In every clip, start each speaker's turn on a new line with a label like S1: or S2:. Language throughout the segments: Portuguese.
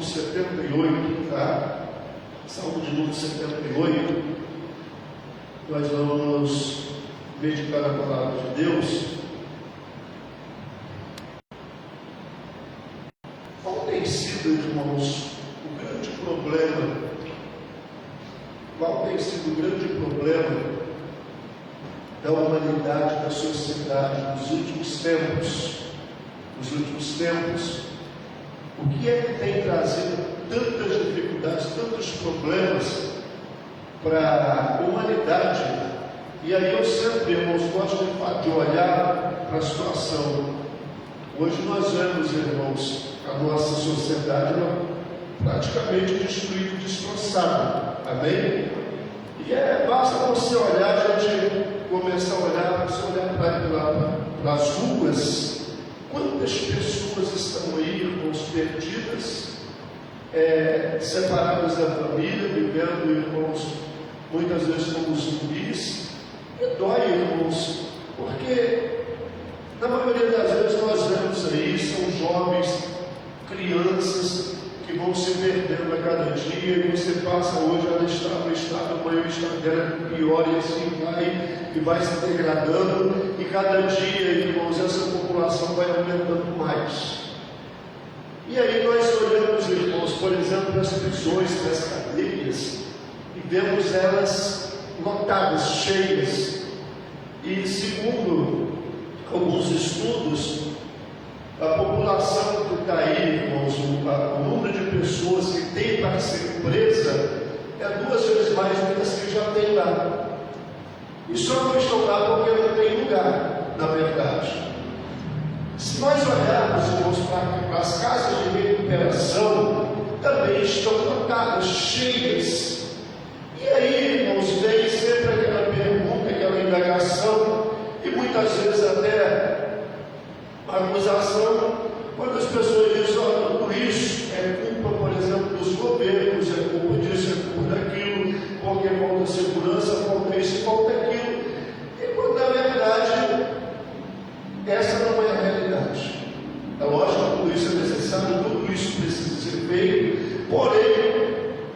S1: 78, tá? Salmo de número 78. Nós vamos meditar na palavra de Deus. Qual tem sido, irmãos, o grande problema? Qual tem sido o grande problema da humanidade, da sociedade nos últimos tempos? Nos últimos tempos, o que é que tem trazido tantas dificuldades, tantos problemas para a humanidade? E aí eu sempre, irmãos, gosto de olhar para a situação. Hoje nós vemos, irmãos, a nossa sociedade praticamente destruída, destroçada. Amém? E basta você olhar, a gente começar a olhar, você olhar para as ruas. Quantas pessoas estão aí, irmãos, perdidas, separadas da família, vivendo, irmãos, muitas vezes como zumbis. E dói, irmãos, porque na maioria das vezes nós vemos aí, são jovens, crianças que vão se perdendo a cada dia, e você passa hoje, ela está no estado, amanhã o estado dela é pior, e assim vai se degradando, e cada dia, irmãos, essa população vai aumentando mais. E aí nós olhamos, irmãos, por exemplo, as prisões, as cadeias, e vemos elas lotadas, cheias, e segundo alguns estudos, a população que está aí, irmãos, o número de pessoas que tem para ser presa é 2 vezes mais do que as que já tem lá. E só não estão lá porque não tem lugar, na verdade. Se nós olharmos, irmãos, para as casas de recuperação, também estão lotadas, cheias. E aí, irmãos, vem sempre aquela pergunta, aquela indagação, e muitas vezes até a acusação, quando as pessoas dizem, olha, tudo isso é culpa, por exemplo, dos governos, é culpa disso, é culpa daquilo, porque falta segurança, falta isso e falta aquilo. E quando na verdade essa não é a realidade. É lógico que tudo isso é necessário, tudo isso precisa ser feito, porém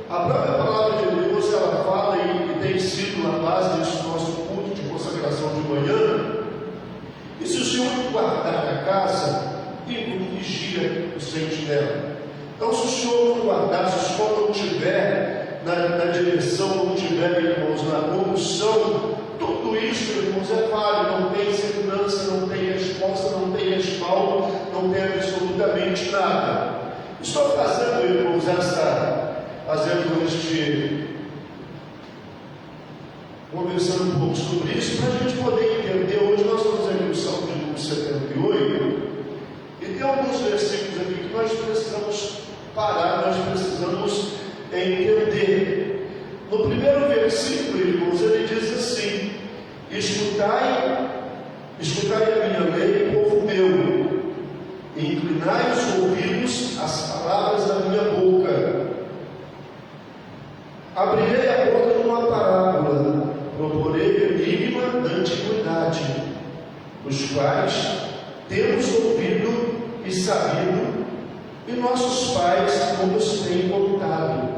S1: a própria palavra de Deus, ela fala e tem sido na base desse nosso culto de consagração de manhã. E se o Senhor guardar a casa, ninguém vigia o sentinela. Então, se o Senhor não guardar, se o Senhor não estiver na direção, não estiver, irmãos, na condução, tudo isso, irmãos, é falho, não tem segurança, não tem resposta, não tem respaldo, não tem absolutamente nada. Estou fazendo, irmãos, conversando um pouco sobre isso, para a gente poder entender. Hoje nós estamos aqui no Salmo de número 78, e tem alguns versículos aqui que nós precisamos parar, nós precisamos entender. No primeiro versículo, irmãos, ele diz assim: escutai a minha lei, povo meu, e inclinai os ouvidos às palavras da minha boca. Abrirei a boca numa parábola, proporei enigma da antiguidade, os quais temos ouvido e sabido, e nossos pais não nos têm contado.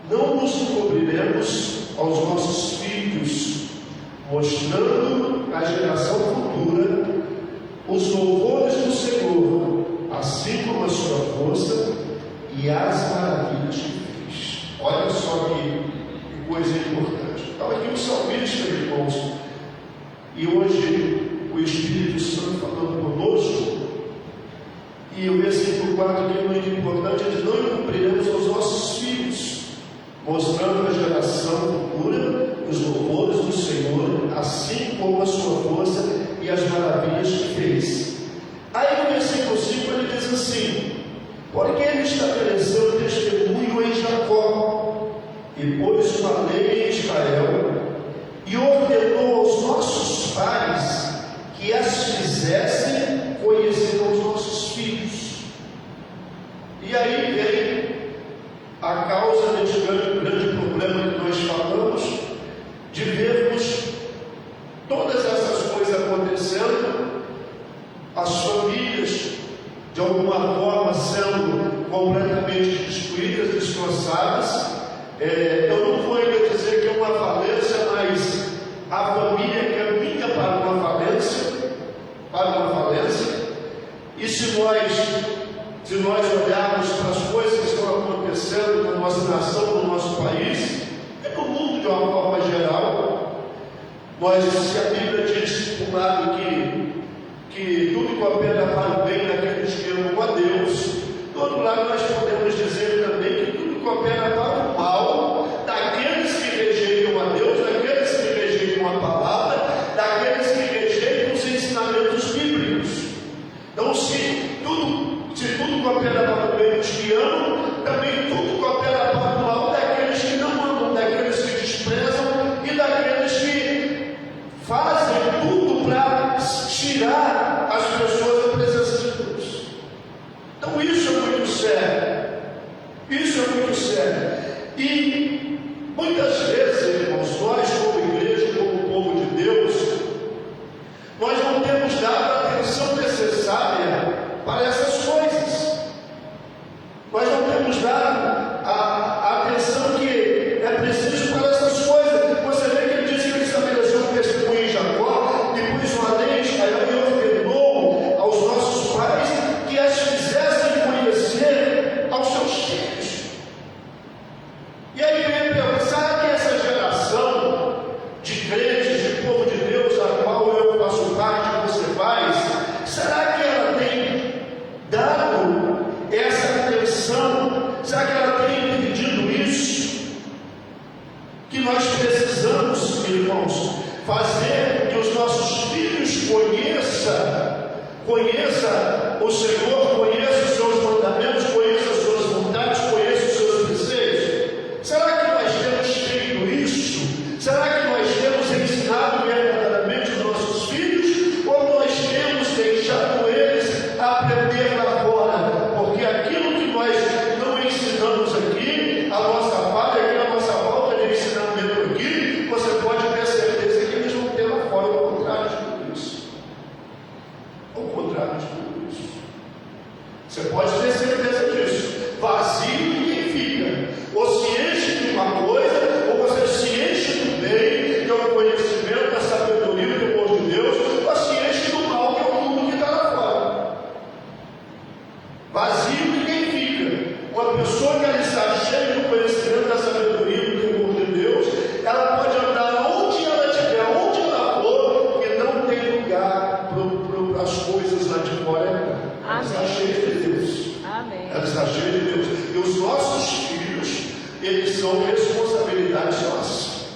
S1: Não nos encobriremos aos nossos filhos, mostrando à geração futura os louvores do Senhor, assim como a sua força e as maravilhas que fez. Olha só que coisa importante. Então aqui o salmista, irmãos, e hoje o Espírito Santo falando conosco, e o versículo 4 aqui é muito importante, ele diz: não encobriremos aos nossos filhos, mostrando a geração futura os louvores do Senhor, assim como a sua força e as maravilhas que fez. Aí no versículo 5 ele diz assim: porque ele estabeleceu testemunho em Jacó, e pôs uma lei em Israel, e ordenou aos nossos pais que as fizessem conhecer aos nossos filhos. E aí vem a causa desse grande problema que nós falamos, de vermos todas essas coisas acontecendo, as famílias de alguma forma sendo completamente completamente destruídas, destroçadas. Eu não vou ainda dizer que é uma falência, mas a família caminha para uma falência, e se nós olharmos para as coisas que estão acontecendo na nossa nação, no nosso país, e no mundo de uma forma geral, se a Bíblia diz, por um lado, que tudo coopera para o bem daqueles que amam a Deus, do outro lado nós podemos dizer também que tudo coopera para o mal daqueles que rejeitam a Deus, daqueles que rejeitam a palavra, daqueles que rejeitam os ensinamentos bíblicos. Então, se tudo coopera para o bem dos que amam, também tudo coopera para o mal daqueles que não amam, daqueles que desprezam e daqueles que fazem tudo para tirar as pessoas da presença de Deus. Então, isso é muito sério. E muitas vezes, irmãos, nós como igreja, como povo de Deus, nós não temos dado a atenção necessária para essas coisas. Nós não temos dado a atenção que é preciso para essas coisas. Você vê que ele disse que ele estabeleceu um testemunho em Jacó, e pôs uma lei em Israel e ordenou aos nossos pais que as fizessem conhecer aos seus filhos. E aí vem pensar que essa geração de crentes, de povo de Deus, a qual eu faço parte, você faz, será que ela tem dado essa atenção? Será que ela tem entendido isso? Que nós precisamos, irmãos, fazer que os nossos filhos conheçam o Senhor, conheçam os seus mandamentos, conheçam as suas vontades, conheçam os seus desejos. Será que nós temos feito isso? Será que nós temos ensinado verdadeiramente os nossos filhos? Ou nós temos deixado eles aprender lá fora? Porque aquilo que nós não ensinamos aqui, a nossa falha aqui, a nossa falta de ensinamento aqui, você pode ter certeza que eles vão ter lá fora o contrário de tudo isso. O contrário de tudo isso. Você pode ter certeza disso. Vazio ninguém fica. Ou se enche de uma coisa, ou você se enche do bem, que é o conhecimento, da sabedoria, do temor de Deus, ou se enche do mal, que é o mundo que está lá fora. Vazio ninguém fica. Uma pessoa que ela está cheia do conhecimento, da sabedoria, do temor de Deus, ela pode andar onde ela estiver, onde ela for, porque não tem lugar para as coisas lá de fora. Ela está cheia de Deus.
S2: Amém.
S1: Ela está cheia de Deus. E os nossos filhos, eles são responsabilidade nossa.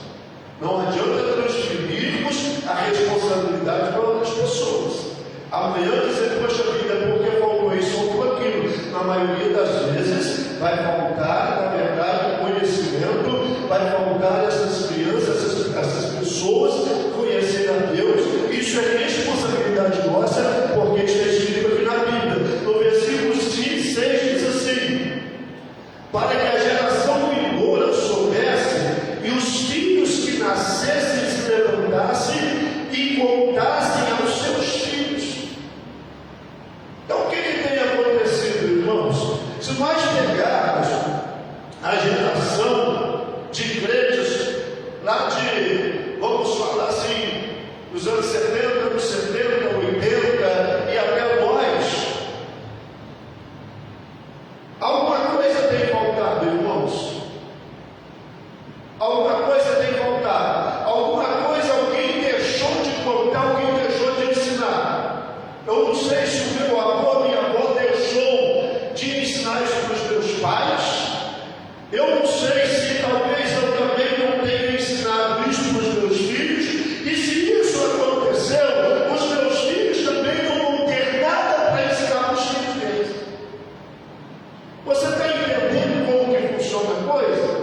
S1: Não adianta transferirmos a responsabilidade para outras pessoas. Amanhã dizer, poxa vida, porque faltou isso, faltou aquilo. Na maioria das vezes vai faltar, na verdade, o conhecimento, vai faltar essas crianças, essas pessoas conhecerem a Deus. Isso é responsabilidade nossa, porque está escrito aqui na Bíblia. No versículo 6 diz assim: para que a geração vindoura soubesse, e os filhos que nascessem se levantassem e contassem aos seus filhos. Então, o que tem acontecido, irmãos? Se nós pegarmos a geração de crentes lá de, vamos falar assim, dos anos 70, anos 70, 80 e até nós, alguma coisa tem faltado, irmãos. Alguma coisa tem faltado. Alguma coisa alguém deixou de contar, alguém deixou de ensinar. Eu não sei se o meu avô, minha avó deixou de ensinar isso para os meus pais. Eu não sei se talvez eu também não tenha ensinado isso para os meus filhos. E se isso aconteceu, os meus filhos também não vão ter nada para ensinar para os filhos deles. Você está entendendo como que funciona a coisa?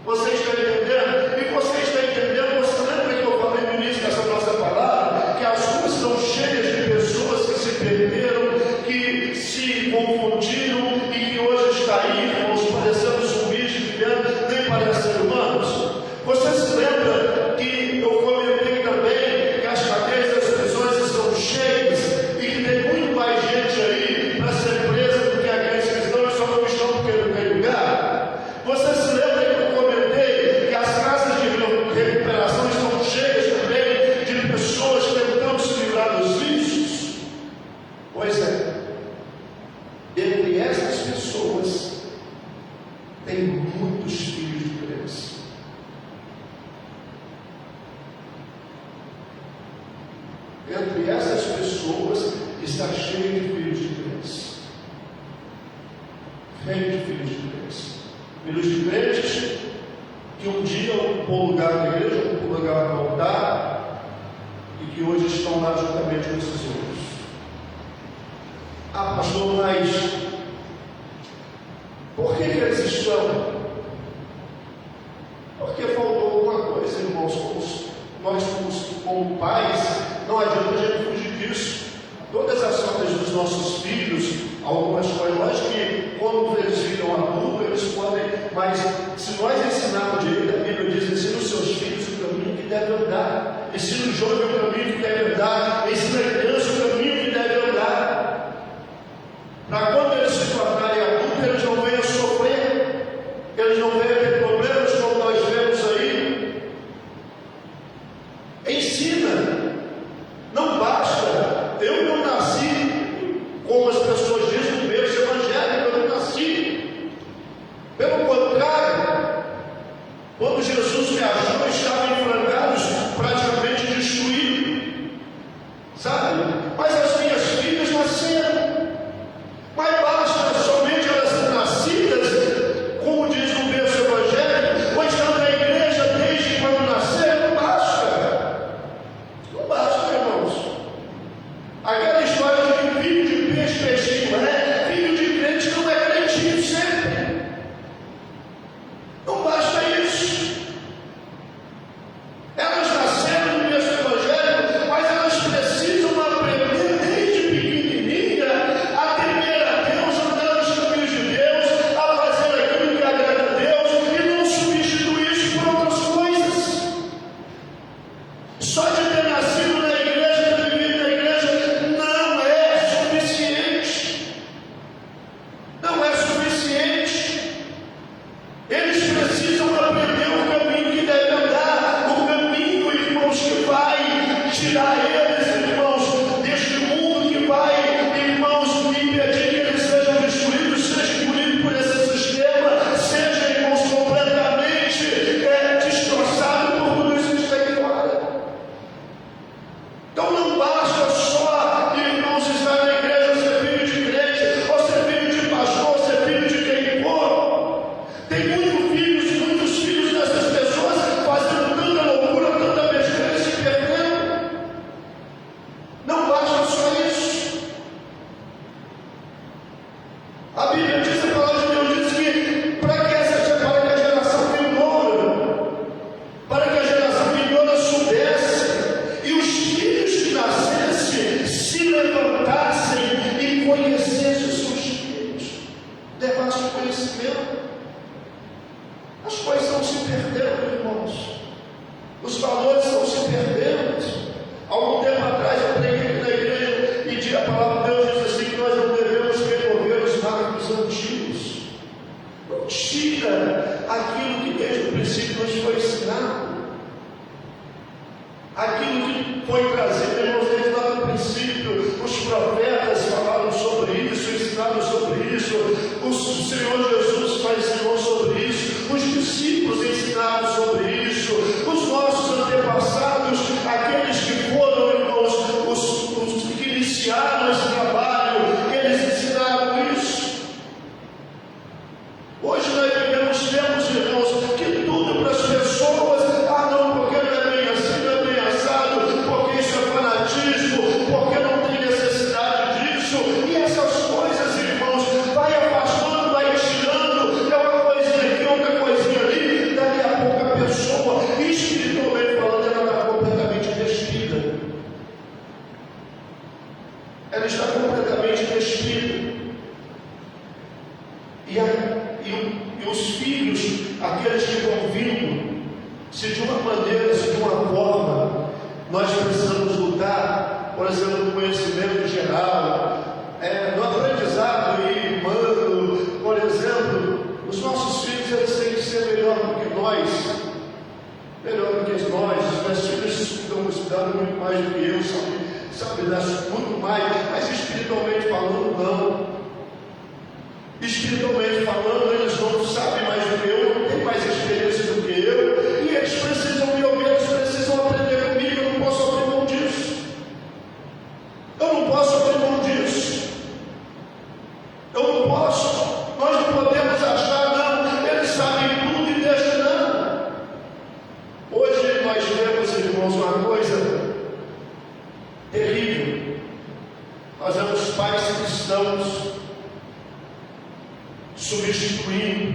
S1: Você está entendendo? E você está entendendo? Você lembra que eu falei no início dessa nossa palavra? Que as ruas estão cheias de pessoas que se perderam, que se confundiram e que hoje está aí, irmãos, parecendo zumbis, vivendo, nem parecem humanos. Você se lembra que eu comentei também que as cadeias das prisões estão cheias e que tem muito mais gente aí para ser presa do que aqueles cristãos, só entre essas pessoas tem muitos filhos de crentes. Entre essas pessoas está cheio de filhos de crentes. Cheio de filhos de crentes. Filhos de crentes que um dia ocupou lugar na igreja, ocupou lugar no altar, e que hoje estão lá juntamente com esses outros. Ah, pastor, mas por que eles estão? Porque faltou alguma coisa, irmãos. Nós, como pais, não adianta a gente fugir disso. Todas as faltas dos nossos filhos, algumas coisas, lógico que quando eles ficam adultos, eles podem, mas se nós ensinarmos direito, a Bíblia diz: ensina os seus filhos o caminho que deve andar, ensina o jovem o caminho que deve andar, ensina a criança o caminho que deve andar, para quando eles se tornarem adultos, eles não venham sofrer, eles não venham ter problemas como nós vemos aí. Ensina. Não basta, eu não nasci, como as pessoas dizem no berço evangélico, eu não nasci. Pelo contrário, quando Jesus me achou, estava em frangalhos, praticamente destruído, sabe? Mas as minhas filhas nasceram. Mas basta somente elas serem nascidas, como diz no berço evangélico, ou estão na igreja desde quando nasceram. Não basta. Não basta, irmãos. Aquela história de que filho de peixe, peixinho é, filho de crente não é crentinho sempre. Não basta isso. Elas nasceram no berço evangélico, mas elas precisam aprender desde pequenininha a temer a Deus, andar nos caminhos de Deus, a fazer aquilo que agrada a Deus e não substituir isso por outras coisas. Só de ter nascido na igreja, ter vivido na igreja, não é suficiente. Não é suficiente. Eles precisam aprender o caminho que deve andar, o caminho, irmãos, que vai tirar eles, irmãos, deste mundo, que vai, irmãos, impedir que eles sejam destruídos, sejam engolidos por esse sistema, sejam, irmãos, completamente destroçados por tudo isso que está aí fora. Então não basta só, irmãos, estar na igreja, ser filho de crente, ou ser filho de pastor, ou ser filho de quem for. Tem muitos filhos dessas pessoas fazendo tanta loucura, tanta besteira e se perdendo. Não basta só isso. A Bíblia diz, a palavra de Deus diz que para que a geração vindoura soubesse, e os filhos que nascessem se levantassem e conhecessem os seus filhos, levassem conhecimento. As coisas estão se perdendo, irmãos. Os valores estão se perdendo. Algum tempo atrás eu preguei aqui na igreja e a palavra de Deus diz assim que nós não devemos recorrer aos hábitos antigos. Não tira aquilo que desde o princípio nos foi ensinado. Aquilo que foi trazido, irmãos, desde lá do princípio. Os profetas falaram sobre isso, ensinaram sobre isso. O Senhor Jesus ensinou sobre isso. Os discípulos ensinaram sobre isso. Os nossos antepassados, aqueles que foram, irmãos, os que iniciaram esse trabalho, eles ensinaram isso. Hoje nós vivemos tempos, irmãos, que tudo para as pessoas, não, porque não é bem assim, não é bem assado, porque isso é fanatismo, porque não tem necessidade disso, e essas coisas, irmãos, vai afastando, vai tirando, é uma coisinha aqui, outra coisinha ali, daqui a pouco a pessoa, espiritualmente falando, ela está completamente despida. Ela está completamente despida. E os filhos, aqueles que vão vindo, se de uma maneira, se de uma forma, nós precisamos lutar, por exemplo, no conhecimento geral, no aprendizado e humano, por exemplo, os nossos filhos eles têm que ser melhor do que nós, os meus filhos estão estudando muito mais do que eu, sabe muito mais, mas espiritualmente falando, não. espiritualmente falando, eles não sabem mais do que eu, não têm mais experiência do que eu, e eles precisam me ouvir, eles precisam aprender comigo. Eu não posso abrir mão disso. Eu não posso abrir mão disso. Eu não posso. Nós não podemos achar, não, eles sabem tudo e deixam, não. Hoje nós vemos, irmãos, uma coisa terrível. Nós vemos pais cristãos substituindo,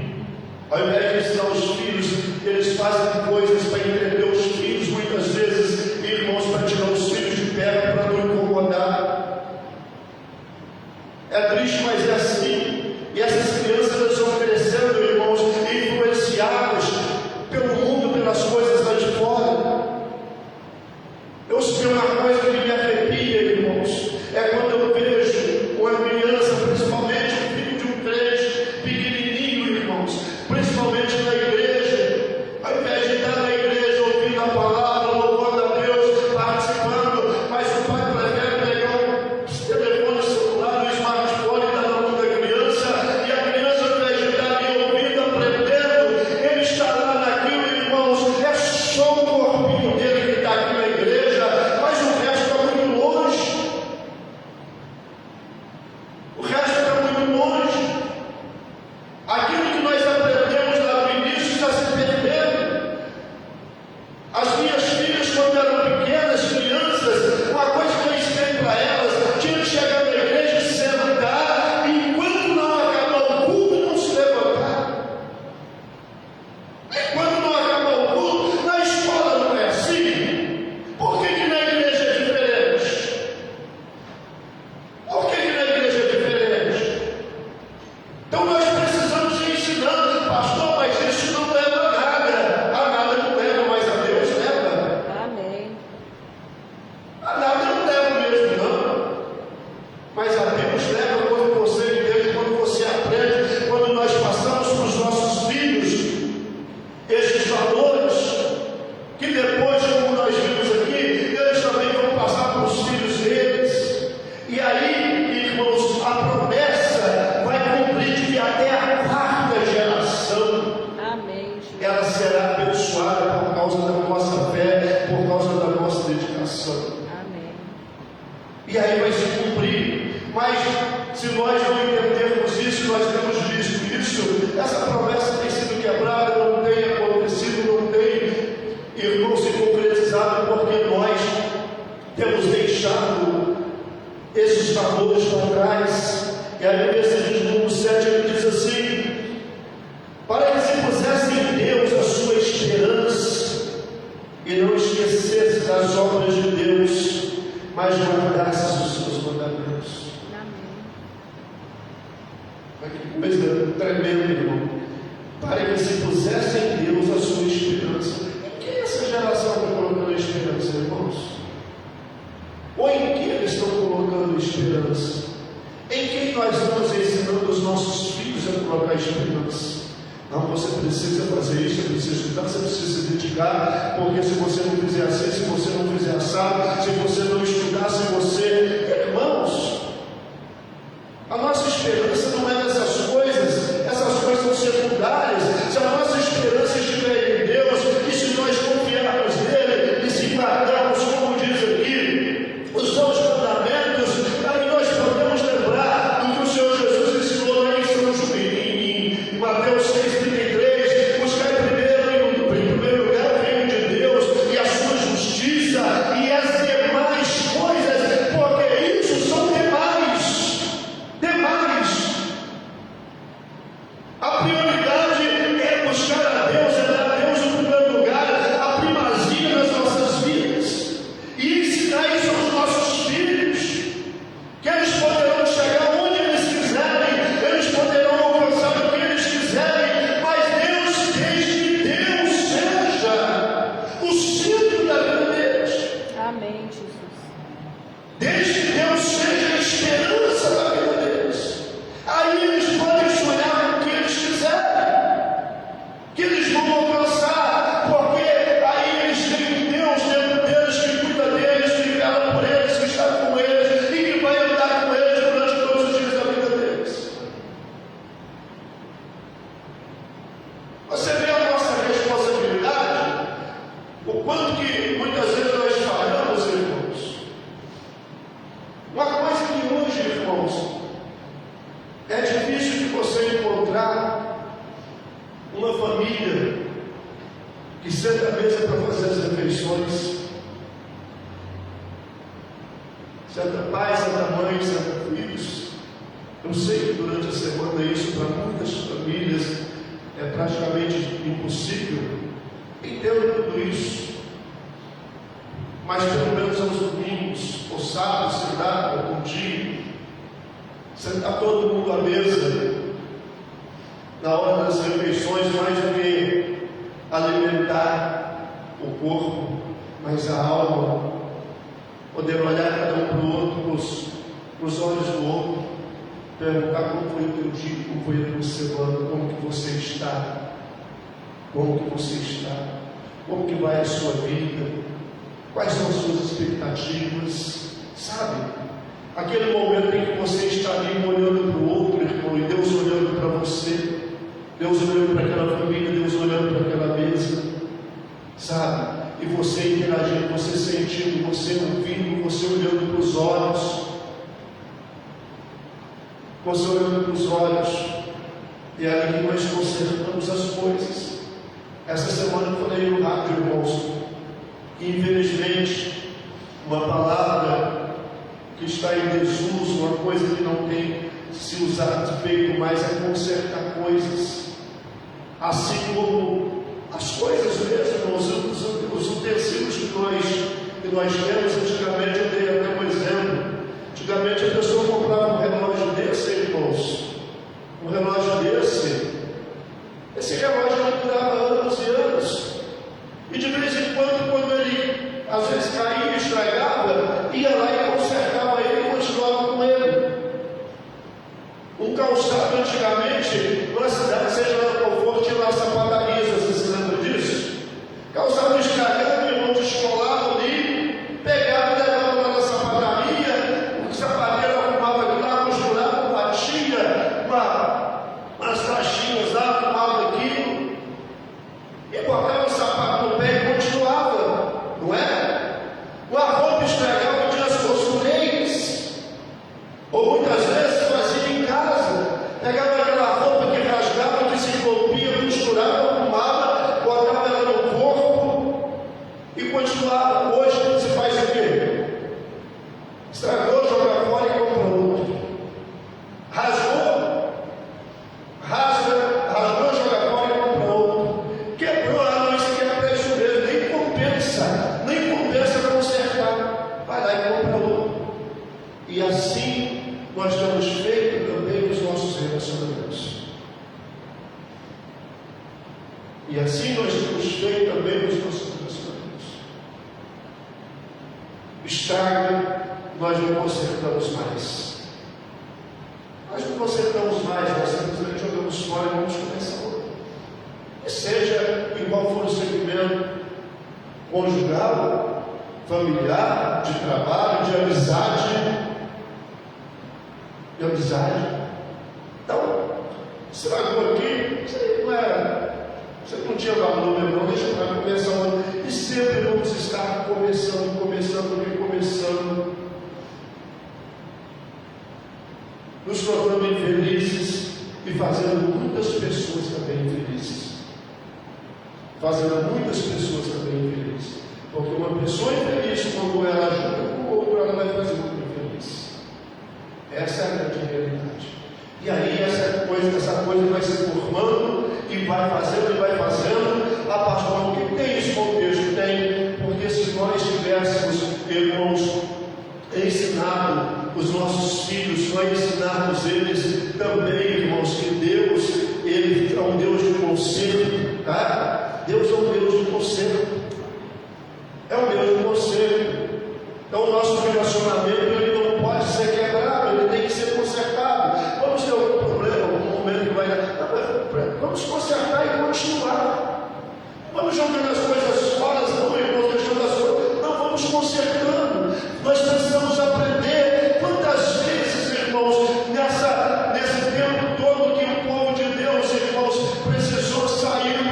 S1: ao invés de ensinar os filhos, eles fazem coisas para entreter os filhos, muitas vezes, irmãos, para tirar os filhos de perto, para não incomodar. É triste, mas é assim. E essas crianças, elas vão crescendo, irmãos, influenciadas pelo mundo, pelas coisas lá de fora. Eu sei uma coisa que me arrepia, irmãos, é quando eu vejo uma criança, principalmente um filho de um crente, pequenininho, irmãos, principalmente na igreja, ao invés de estar na igreja ouvindo a palavra, louvando a Deus, participando, mas o pai prefere pegar o telefone celular, o smartphone e dar na mão da criança, e a criança, ao invés de estar ali ouvindo, aprendendo, ele está lá naquilo, irmãos, é só o corpinho dele que está aqui na igreja, mas o resto está muito longe. O resto está muito longe. Aquilo que nós aprendemos lá no início está se perdendo. As minhas filhas, quando eram pequenas, crianças, uma coisa que eu ensinei para elas, tinha que chegar na igreja e sentar, e enquanto não acabar o culto, não se levantar. Enquanto não acabar o culto, na escola não é assim. Por que na igreja é diferente? Por que na igreja é diferente? Então nós precisamos ir ensinando, pastor, mas isso não leva a nada. A nada não leva, mas a Deus leva.
S2: Amém.
S1: A nada não leva mesmo, não. Mas a Deus leva quando você entende, quando você aprende, quando nós passamos para os nossos filhos esses valores, que depois, como nós vimos aqui, eles também vão passar para os filhos deles. E aí, irmãos, a promessa vai cumprir de que até a quarta geração
S2: Amém.
S1: ela será abençoada por causa da nossa fé, por causa da nossa dedicação.
S2: Amém.
S1: E aí vai se cumprir. Mas se nós não entendermos isso, nós temos visto isso, essa promessa tem sido quebrada, não tem acontecido, não tem, irmão, se concretizado, porque nós temos deixado esses valores para trás. E aí no versículo 7 ele diz assim: para que se pusesse em Deus a sua esperança e não esquecesse das obras de Deus, mas guardasse os seus mandamentos.
S2: Amém.
S1: Que coisa tremenda, irmão. Para que se pusesse em Deus a sua esperança. Em que essa geração está colocando esperança, irmãos? Ou em que eles estão colocando esperança? Em quem nós estamos ensinando os nossos filhos a colocar esperança? Não, você precisa fazer isso, você precisa estudar, você precisa se dedicar, porque se você não fizer assim, se você não fizer assado, se você não estudar, se você... Irmãos, a nossa esperança não é nessas coisas, essas coisas são secundárias. Se a nossa esperança estiver em Deus, e se nós confiarmos nele, e se guardarmos, como diz aqui, os seus mandamentos, aí nós podemos lembrar do que o Senhor Jesus ensinou lá em São João, em Mateus 6,33, buscar em primeiro lugar o reino de Deus e a sua justiça, e as demais coisas, porque isso são demais. Você vê a nossa responsabilidade? O quanto que muitas vezes nós falhamos, irmãos. Uma coisa que hoje, irmãos, é difícil de você encontrar uma família que senta à mesa para fazer as refeições. Senta pai, senta mãe, senta filhos. Eu sei que durante a semana isso para muitas famílias é praticamente impossível. Entendo tudo isso. Mas pelo menos aos domingos, ou sábado, se dá algum dia, sentar todo mundo à mesa, na hora das refeições, mais do que alimentar o corpo, mas a alma, poder olhar cada um para o outro, para os olhos do outro, perguntar como foi o teu dia, como foi a tua semana, como que você está, como que você está, como que vai a sua vida, quais são as suas expectativas, sabe? Aquele momento em que você está ali olhando para o outro, irmão, e Deus olhando para você, Deus olhando para aquela família, Deus olhando para aquela mesa, sabe? E você interagindo, você sentindo, você ouvindo, você olhando para os olhos, você olhando para os olhos, e é ali que nós consertamos as coisas. Essa semana eu falei no rádio, irmãos, que infelizmente uma palavra que está em desuso, uma coisa que não tem se usado de feito mais é consertar coisas, assim como as coisas mesmo, os utensílios que nós temos. Antigamente, eu dei até um exemplo, antigamente a pessoa comprava um relógio desse, irmãos, um relógio desse, esse relógio não durava anos e anos, e de vez em quando ele às vezes caía, estragava, ia lá e consertava ele e continuava com ele. Um calçado antigamente, na cidade, seja lá qual for, tinha lá sapatarias, você se lembra disso? Calçado estragado, irmão, descolado ali, pegava e levava lá na sapataria, o sapateiro arrumava aquilo lá, costurava, batia umas taxinhas lá, arrumava aquilo, e botava o sapato no pé e continuava, não é? Uma roupa estragava, tinha as costureiras, ou muitas vezes fazia em casa, pegava aquela roupa que rasgava, que se rompia, costurava, arrumava, botava ela no corpo e continuava. Hoje se faz o quê? Estragou, joga fora e compra outro. Rasgou, joga fora e compra outro. Quebrou, não, isso aqui é preço mesmo, nem compensa consertar. Vai lá e compra outro. E assim nós temos feito também nos nossos relacionamentos. E assim nós temos feito também nos nossos relacionamentos. Estraga, nós não consertamos mais. Nós não consertamos mais, nós simplesmente jogamos fora e vamos começar outro. E seja em qual for o segmento conjugal, familiar, de trabalho, de amizade. Então, estragou aqui, você não tinha valor, meu irmão, deixa para começar outro. E sempre vamos estar começando, nos tornando infelizes e fazendo muitas pessoas também infelizes. Porque uma pessoa infeliz, quando ela ajuda com o outro, ela vai fazer muito infeliz. Essa é a grande realidade. E aí essa coisa vai se formando e vai fazendo. A pastor, que tem esse contexto? Tem, porque se nós tivéssemos, irmãos, ensinado os nossos filhos, nós ensinarmos eles também, irmãos, que Deus, Ele é um Deus de conserto, tá? Deus é um Deus de conserto. Então o nosso relacionamento, ele não pode ser quebrado, ele tem que ser consertado. Vamos ter algum problema, algum momento que vai dar. Vamos consertar e continuar. Vamos jogando as coisas fora, não, irmãos, deixando as coisas. Não, vamos consertando. Nós precisamos aprender quantas vezes, irmãos, nesse tempo todo que o povo de Deus, irmãos, precisou sair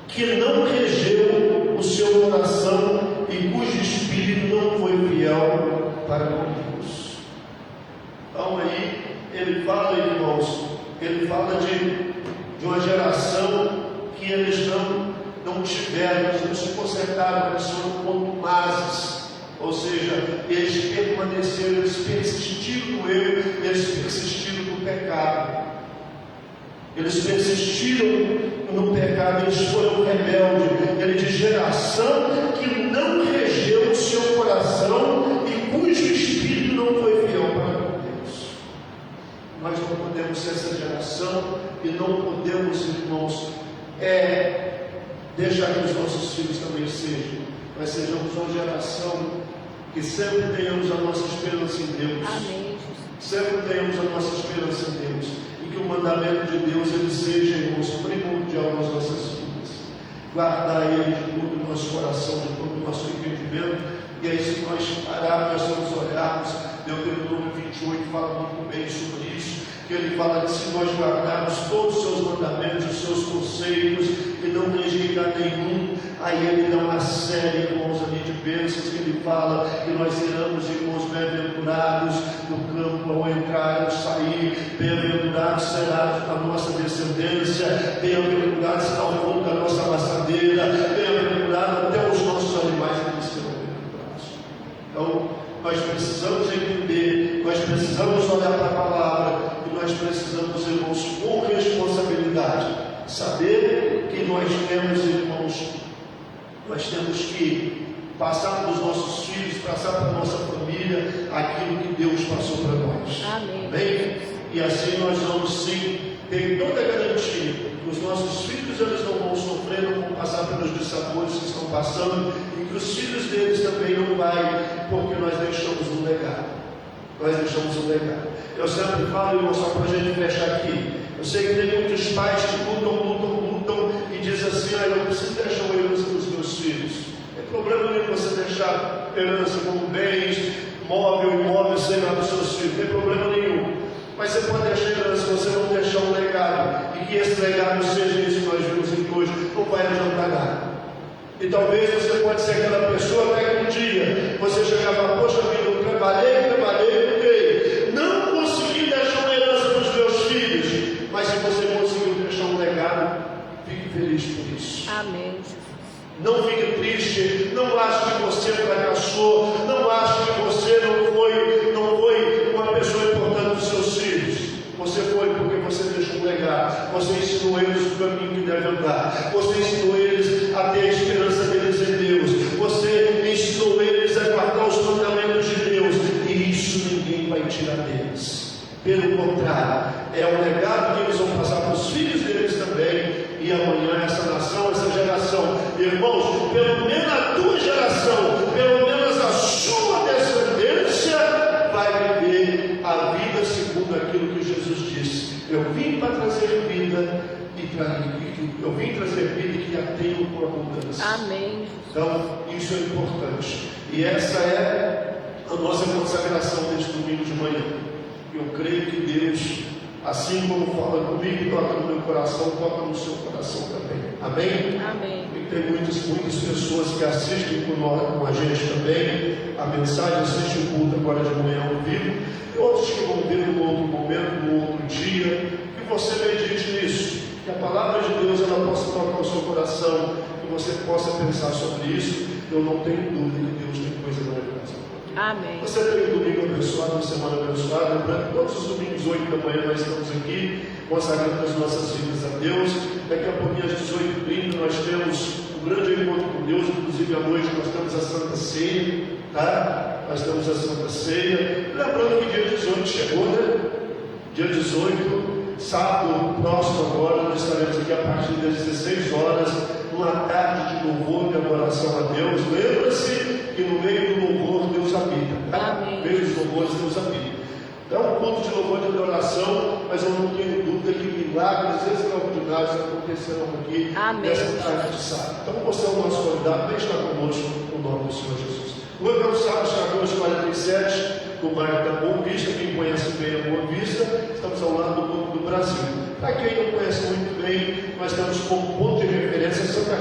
S1: que não regeu o seu coração e cujo espírito não foi fiel para com Deus. Então aí ele fala, irmãos, ele fala de uma geração que eles não tiveram, eles não se consertaram, eles foram contumazes, ou seja, eles permaneceram, eles persistiram no erro, eles persistiram no pecado. Eles persistiram no pecado, eles foram rebeldes. Ele diz: geração que não regeu o seu coração e cujo espírito não foi fiel para com Deus. Nós não podemos ser essa geração e não podemos, irmãos, deixar que os nossos filhos também sejam. Nós sejamos uma geração que sempre tenhamos a nossa esperança em Deus.
S2: Amém.
S1: Sempre tenhamos a nossa esperança em Deus. E que o mandamento de Deus ele seja, irmãos, primordial nas nossas vidas. Guardar ele de todo o nosso coração, de todo o nosso entendimento. E aí, se nós pararmos, nós vamos olharmos, Deuteronômio 28 fala muito bem sobre isso, que ele fala que se nós guardarmos todos os seus mandamentos, os seus conselhos, e não rejeitar nenhum, aí ele dá uma série, irmãos, ali de bênçãos, que ele fala que nós seremos, irmãos, bem-aventurados no campo ao entrar e ao sair, bem-aventurados será a nossa descendência, bem-aventurados será o fruto da nossa amassadeira, bem-aventurado até os nossos animais que serão bem-aventurados. Então, nós precisamos entender, nós precisamos olhar para a palavra, e nós precisamos, irmãos, com responsabilidade, saber que nós temos, irmãos, nós temos que passar para os nossos filhos, passar para a nossa família, aquilo que Deus passou para nós.
S2: Amém.
S1: Bem? E assim nós vamos sim ter toda a garantia que os nossos filhos eles não vão sofrer, não vão passar pelos dissabores que estão passando, e que os filhos deles também não vai, porque nós deixamos um legado. Nós deixamos um legado. Eu sempre falo, irmão, só para a gente fechar aqui. Eu sei que tem muitos pais que lutam e dizem assim: eu preciso deixar uma herança para os meus filhos. Não tem problema nenhum você deixar herança como bens, móvel, imóvel, sei lá, para os seus filhos. Não tem problema nenhum. Mas você pode deixar herança, você não deixar um legado. E que esse legado seja isso que nós vimos aqui hoje. Não vai adiantar nada. E talvez você pode ser aquela pessoa até que um dia você chegar e falar: poxa vida, eu trabalhei, não consegui deixar uma herança para os meus filhos. Mas se você conseguiu deixar um legado, fique feliz por isso.
S2: Amém.
S1: Não fique triste, não ache que você fracassou, não ache que você não foi uma pessoa importante para os seus filhos. Você foi porque você deixou um legado, você ensinou eles o caminho que devem andar, você ensinou eles a ter a esperança deles em Deus, você ensinou eles a guardar os mandamentos de Deus, e isso ninguém vai tirar deles. Pelo contrário, é um legado que eles vão passar para os filhos deles também. E amanhã essa nação, essa geração, irmãos, pelo menos a tua geração, pelo menos a sua descendência, vai viver a vida segundo aquilo que Jesus disse: eu vim para trazer vida eu vim trazer vida e que a tenho com abundância.
S2: Amém.
S1: Então, isso é importante. E essa é a nossa consagração deste domingo de manhã. Eu creio que Deus, assim como fala comigo, toca no meu coração, toca no seu coração também. Amém?
S2: Amém.
S1: E tem muitas pessoas que assistem com a gente também a mensagem, assistem o culto agora de manhã ao vivo, e outros que vão ver num outro momento, num outro dia. Que você medite nisso, que a palavra de Deus ela possa tocar o seu coração, que você possa pensar sobre isso. Eu não tenho dúvida que Deus tem coisa maravilhosa.
S2: Amém.
S1: Você tem um domingo abençoado, uma semana abençoada. Lembrando que todos os domingos, 8 da manhã, nós estamos aqui consagrando as nossas vidas a Deus. Daqui a pouquinho, às 18h30, nós temos um grande encontro com Deus. Inclusive, à noite, nós temos a Santa Ceia. Tá? Nós temos a Santa Ceia. Lembrando que dia 18 chegou, né? Dia 18, sábado próximo agora, nós estaremos aqui a partir das 16 horas, numa tarde de louvor e adoração a Deus. Lembra-se que no meio do louvor Deus habita. Tá? No meio dos louvores Deus habita. Então, um ponto de louvor e adoração, mas eu não tenho dúvida que milagres extraordinários acontecerão aqui nessa tarde de sábado. Então, você é o nosso convidado, vem estar conosco no nome do Senhor Jesus. O Evangelho está hoje 47, do bairro da Boa Vista. Quem conhece bem a Boa Vista, estamos ao lado do Banco do Brasil. Para quem não conhece muito bem, nós temos como ponto de referência Santa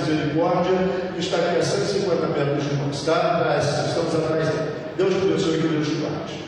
S1: Misericórdia, que está aqui a 150 metros de nós, tá? Estamos atrás dele. Deus te abençoe e que Deus te guarde.